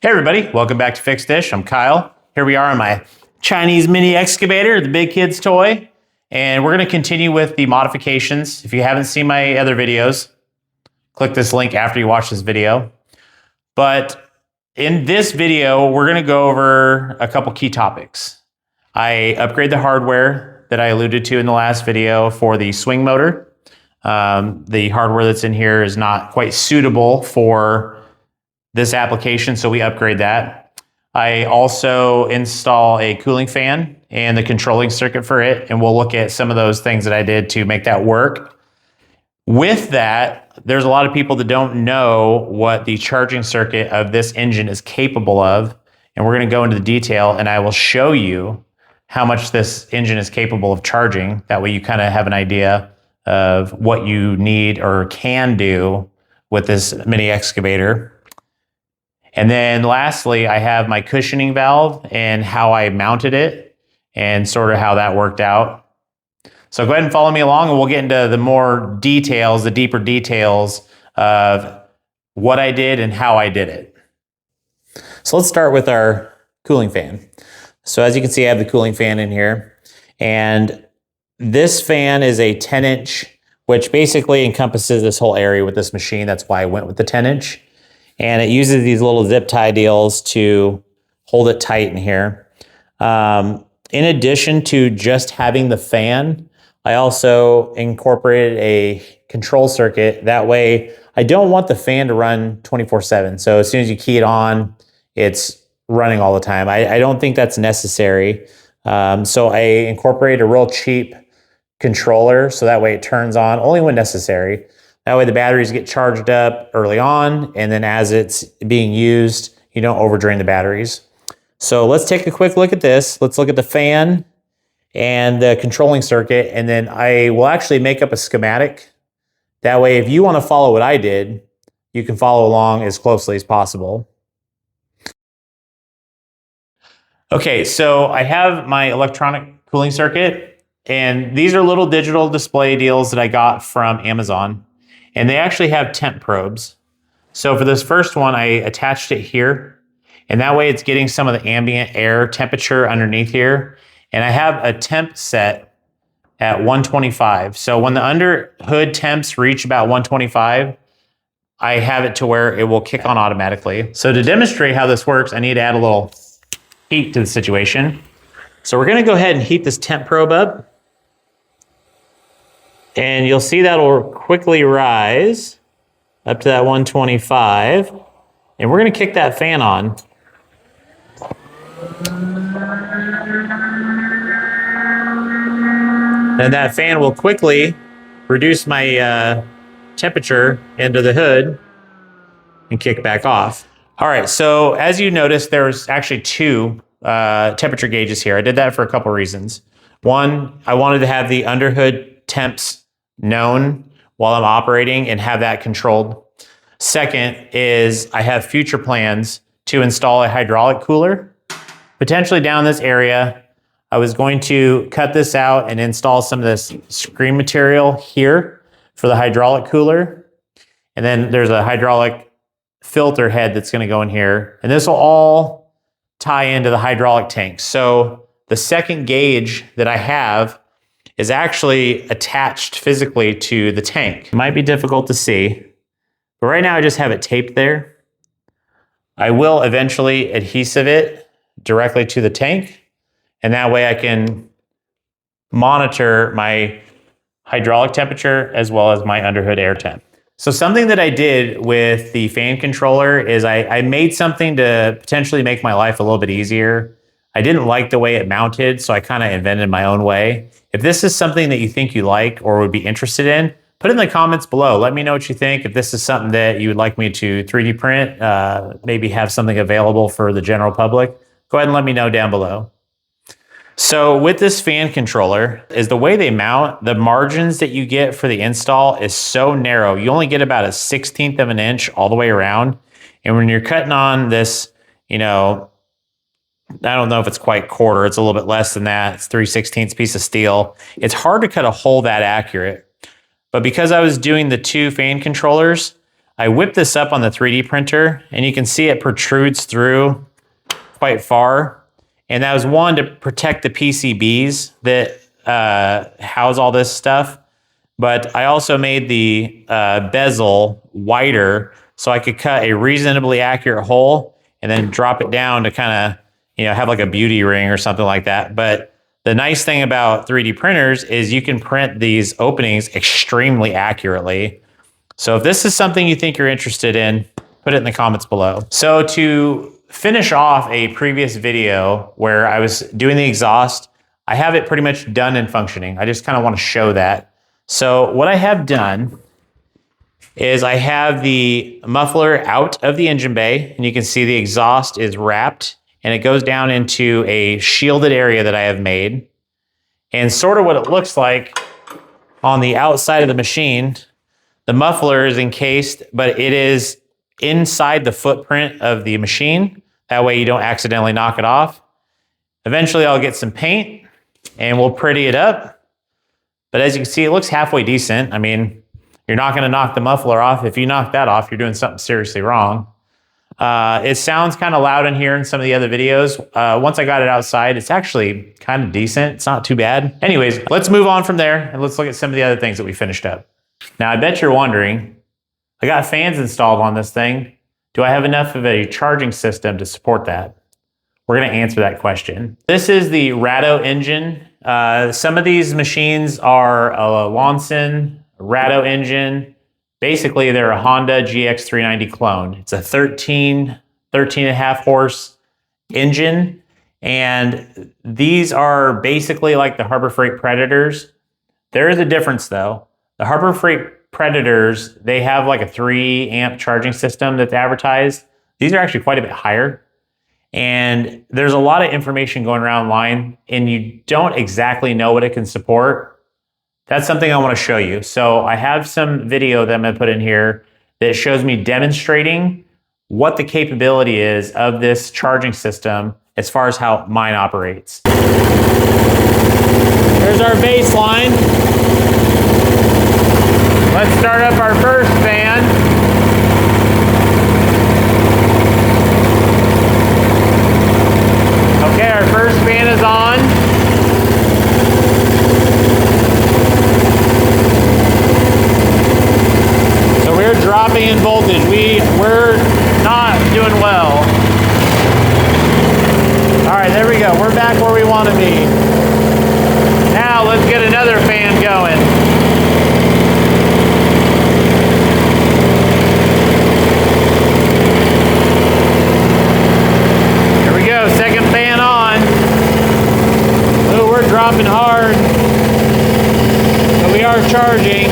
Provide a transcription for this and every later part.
Hey everybody, welcome back to Fixed Dish. I'm Kyle. Here we are on my Chinese mini excavator, the big kid's toy. And we're gonna continue with the modifications. If you haven't seen my other videos, click this link after you watch this video. But in this video, we're gonna go over a couple key topics. I upgrade the hardware that I alluded to in the last video for the swing motor. The hardware that's in here is not quite suitable for this application, so we upgrade that. I also install a cooling fan and the controlling circuit for it, and we'll look at some of those things that I did to make that work. With that, there's a lot of people that don't know what the charging circuit of this engine is capable of, and we're gonna go into the detail, and I will show you how much this engine is capable of charging. That way you kind of have an idea of what you need or can do with this mini excavator. And then lastly, I have my cushioning valve and how I mounted it and sort of how that worked out. So go ahead and follow me along and we'll get into the more details, the deeper details of what I did and how I did it. So let's start with our cooling fan. So as you can see, I have the cooling fan in here. And this fan is a 10-inch, which basically encompasses this whole area with this machine. That's why I went with the 10-inch. And it uses these little zip tie deals to hold it tight in here. In addition to just having the fan, I also incorporated a control circuit. That way, I don't want the fan to run 24/7. So as soon as you key it on, it's running all the time. I don't think that's necessary. So I incorporated a real cheap controller so that way it turns on only when necessary. That way the batteries get charged up early on, and then as it's being used, you don't overdrain the batteries. So let's take a quick look at this. Let's look at the fan and the controlling circuit, and then I will actually make up a schematic. That way, if you want to follow what I did, you can follow along as closely as possible. Okay, so I have my electronic cooling circuit, and these are little digital display deals that I got from Amazon. And they actually have temp probes. So for this first one, I attached it here. And that way it's getting some of the ambient air temperature underneath here. And I have a temp set at 125. So when the under hood temps reach about 125, I have it to where it will kick on automatically. So to demonstrate how this works, I need to add a little heat to the situation. So we're gonna go ahead and heat this temp probe up. And you'll see that'll quickly rise up to that 125. And we're gonna kick that fan on. And that fan will quickly reduce my temperature into the hood and kick back off. All right, so as you noticed, there's actually two temperature gauges here. I did that for a couple reasons. One, I wanted to have the underhood temps known while I'm operating and have that controlled. Second is I have future plans to install a hydraulic cooler, potentially down this area. I was going to cut this out and install some of this screen material here for the hydraulic cooler. And then there's a hydraulic filter head that's gonna go in here. And this will all tie into the hydraulic tank. So the second gauge that I have is actually attached physically to the tank. It might be difficult to see, but right now I just have it taped there. I will eventually adhesive it directly to the tank, and that way I can monitor my hydraulic temperature as well as my underhood air temp. So something that I did with the fan controller is I made something to potentially make my life a little bit easier. I didn't like the way it mounted, so I kind of invented my own way. If this is something that you think you like or would be interested in, put it in the comments below. Let me know what you think. If this is something that you would like me to 3D print, maybe have something available for the general public, go ahead and let me know down below. So with this fan controller, is the way they mount, the margins that you get for the install is so narrow. You only get about a 1/16 of an inch all the way around. And when you're cutting on this, you know, I don't know if it's quite quarter, it's a little bit less than that. It's 3/16 piece of steel. It's hard to cut a hole that accurate. But because I was doing the two fan controllers, I whipped this up on the 3D printer, and you can see it protrudes through quite far. And that was one to protect the PCBs that house all this stuff. But I also made the bezel wider so I could cut a reasonably accurate hole and then drop it down to kind of, have like a beauty ring or something like that. But the nice thing about 3D printers is you can print these openings extremely accurately. So if this is something you think you're interested in, put it in the comments below. So to finish off a previous video where I was doing the exhaust, I have it pretty much done and functioning. I just kind of want to show that. So what I have done is I have the muffler out of the engine bay, and you can see the exhaust is wrapped, and it goes down into a shielded area that I have made. And sort of what it looks like on the outside of the machine, the muffler is encased, but it is inside the footprint of the machine. That way you don't accidentally knock it off. Eventually I'll get some paint and we'll pretty it up. But as you can see, it looks halfway decent. I mean, you're not gonna knock the muffler off. If you knock that off, you're doing something seriously wrong. It sounds kind of loud in here in some of the other videos. Once I got it outside, it's actually kind of decent. It's not too bad. Anyways, let's move on from there and let's look at some of the other things that we finished up. Now, I bet you're wondering, I got fans installed on this thing. Do I have enough of a charging system to support that? We're gonna answer that question. This is the Ratto engine. Some of these machines are a Lonson Ratto engine. Basically, they're a Honda GX390 clone. It's a 13 and a half horse engine. And these are basically like the Harbor Freight Predators. There is a difference though. The Harbor Freight Predators, they have like a 3 amp charging system that's advertised. These are actually quite a bit higher. And there's a lot of information going around online and you don't exactly know what it can support. That's something I want to show you. So I have some video that I'm going to put in here that shows me demonstrating what the capability is of this charging system as far as how mine operates. There's our baseline. Let's start up our first fan. Okay, our first fan is on. So we're dropping in voltage. We're not doing well. All right, there we go. We're back where we want to be. Now let's get another fan going. Second fan on. Oh, we're dropping hard. But we are charging.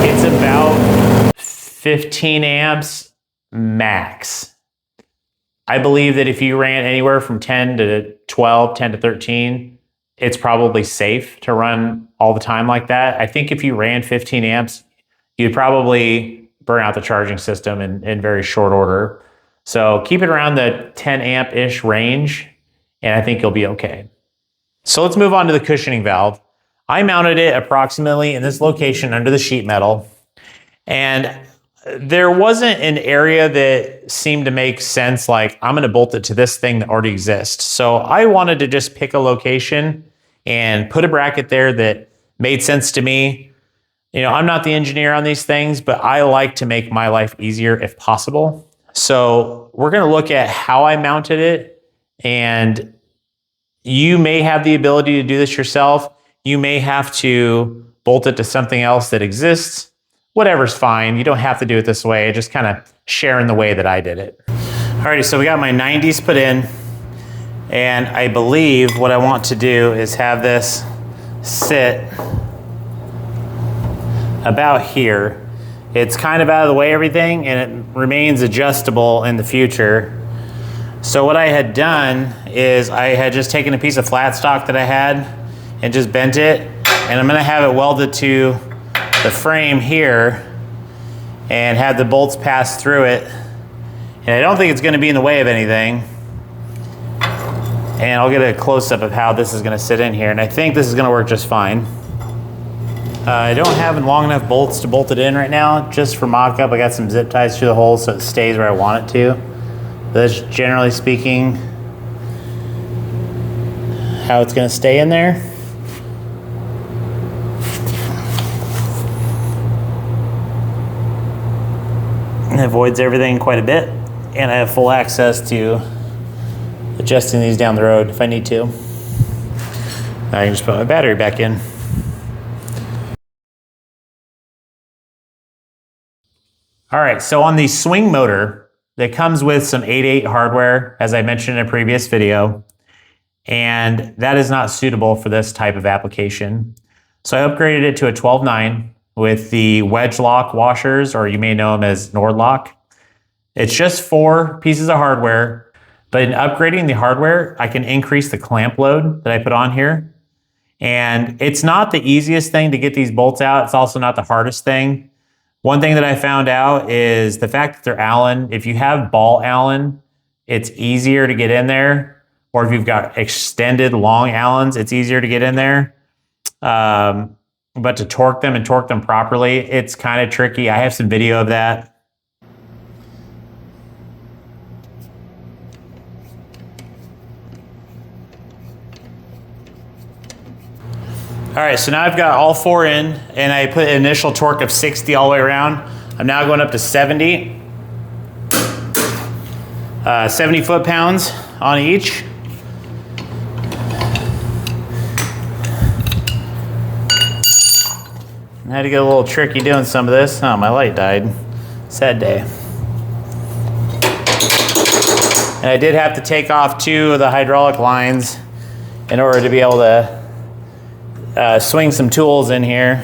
It's about 15 amps max. I believe that if you ran anywhere from 10 to 12, 10 to 13, it's probably safe to run all the time like that. I think if you ran 15 amps, you'd probably burn out the charging system in very short order. So keep it around the 10 amp-ish range, and I think you'll be okay. So let's move on to the cushioning valve. I mounted it approximately in this location under the sheet metal, and there wasn't an area that seemed to make sense, like I'm gonna bolt it to this thing that already exists. So I wanted to just pick a location and put a bracket there that made sense to me. I'm not the engineer on these things, but I like to make my life easier if possible. So we're gonna look at how I mounted it, and you may have the ability to do this yourself. You may have to bolt it to something else that exists. Whatever's fine. You don't have to do it this way. Just kind of sharing the way that I did it. Alrighty, so we got my 90s put in, and I believe what I want to do is have this sit about here. It's kind of out of the way everything, and it remains adjustable in the future. So what I had done is I had just taken a piece of flat stock that I had and just bent it, and I'm gonna have it welded to the frame here and have the bolts pass through it. And I don't think it's gonna be in the way of anything. And I'll get a close-up of how this is gonna sit in here, and I think this is gonna work just fine. I don't have long enough bolts to bolt it in right now. Just for mock-up, I got some zip ties through the hole so it stays where I want it to. But that's generally speaking how it's gonna stay in there. It avoids everything quite a bit, and I have full access to adjusting these down the road if I need to. I can just put my battery back in. All right, so on the swing motor, that comes with some 8.8 hardware, as I mentioned in a previous video, and that is not suitable for this type of application. So I upgraded it to a 12.9 with the wedge lock washers, or you may know them as Nordlock. It's just 4 pieces of hardware, but in upgrading the hardware, I can increase the clamp load that I put on here. And it's not the easiest thing to get these bolts out. It's also not the hardest thing. One thing that I found out is the fact that they're Allen. If you have ball Allen, it's easier to get in there. Or if you've got extended long Allens, it's easier to get in there. But to torque them and torque them properly, it's kind of tricky. I have some video of that. All right, so now I've got all 4 in, and I put an initial torque of 60 all the way around. I'm now going up to 70. 70 foot-pounds on each. I had to get a little tricky doing some of this. Oh, my light died. Sad day. And I did have to take off 2 of the hydraulic lines in order to be able to swing some tools in here.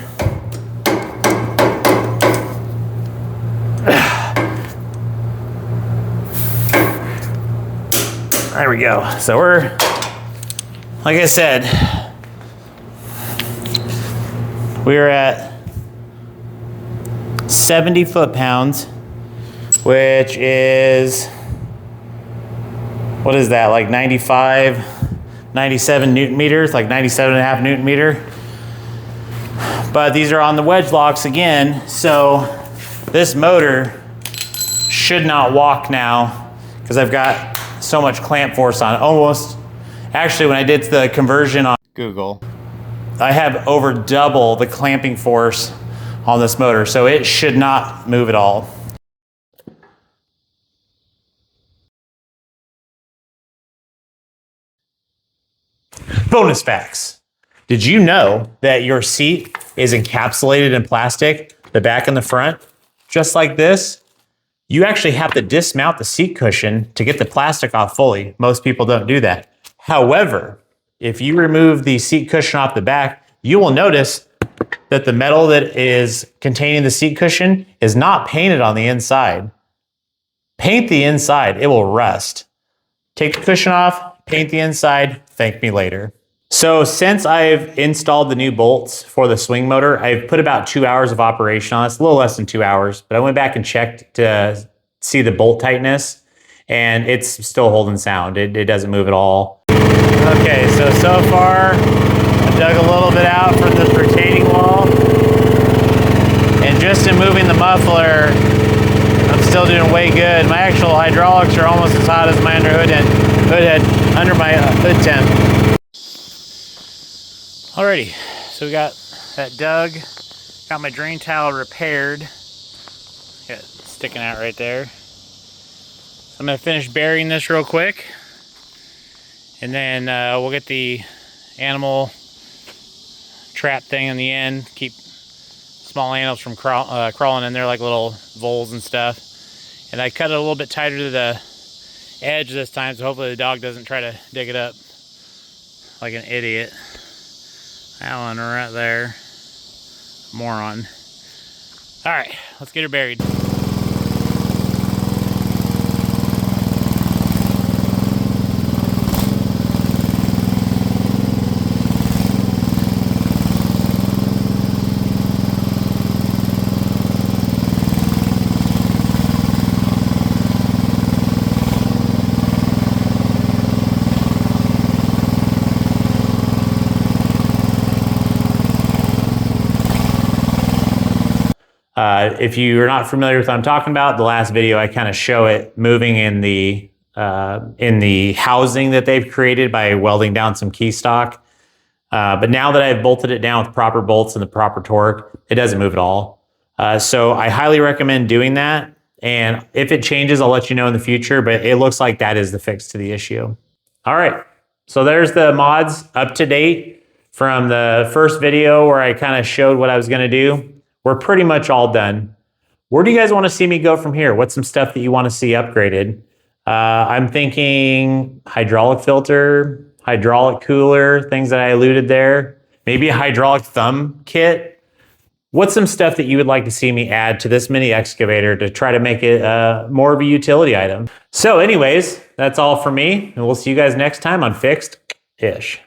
There we go. So we're, like I said, we're at 70 foot-pounds, which is, what is that, like 95, 97 Newton meters, like 97.5 Newton meter. But these are on the wedge locks again, so this motor should not walk now because I've got so much clamp force on it. Almost, actually when I did the conversion on Google, I have over double the clamping force on this motor, so it should not move at all. Bonus facts. Did you know that your seat is encapsulated in plastic, the back and the front? Just like this, you actually have to dismount the seat cushion to get the plastic off fully. Most people don't do that. However, if you remove the seat cushion off the back, you will notice that the metal that is containing the seat cushion is not painted on the inside. Paint the inside, it will rust. Take the cushion off, paint the inside, thank me later. So since I've installed the new bolts for the swing motor, I've put about 2 hours of operation on it. It's a little less than 2 hours, but I went back and checked to see the bolt tightness, and it's still holding sound. It doesn't move at all. Okay, so far, I dug a little bit out from this retaining wall, and just in moving the muffler, I'm still doing way good. My actual hydraulics are almost as hot as my hood head under my hood temp. Alrighty, so we got that dug, got my drain towel repaired, got it sticking out right there. So I'm going to finish burying this real quick, and then we'll get the animal trap thing in the end, keep small animals from crawling in there like little voles and stuff. And I cut it a little bit tighter to the edge this time, so hopefully the dog doesn't try to dig it up like an idiot. That one right there. Moron. Alright, let's get her buried. If you're not familiar with what I'm talking about, the last video I kind of show it moving in the housing that they've created by welding down some key stock. But now that I've bolted it down with proper bolts and the proper torque, it doesn't move at all. So I highly recommend doing that. And if it changes, I'll let you know in the future, but it looks like that is the fix to the issue. All right, so there's the mods up to date from the first video where I kind of showed what I was gonna do. We're pretty much all done. Where do you guys wanna see me go from here? What's some stuff that you wanna see upgraded? I'm thinking hydraulic filter, hydraulic cooler, things that I alluded there. Maybe a hydraulic thumb kit. What's some stuff that you would like to see me add to this mini excavator to try to make it more of a utility item? So anyways, that's all for me, and we'll see you guys next time on Fixed-ish.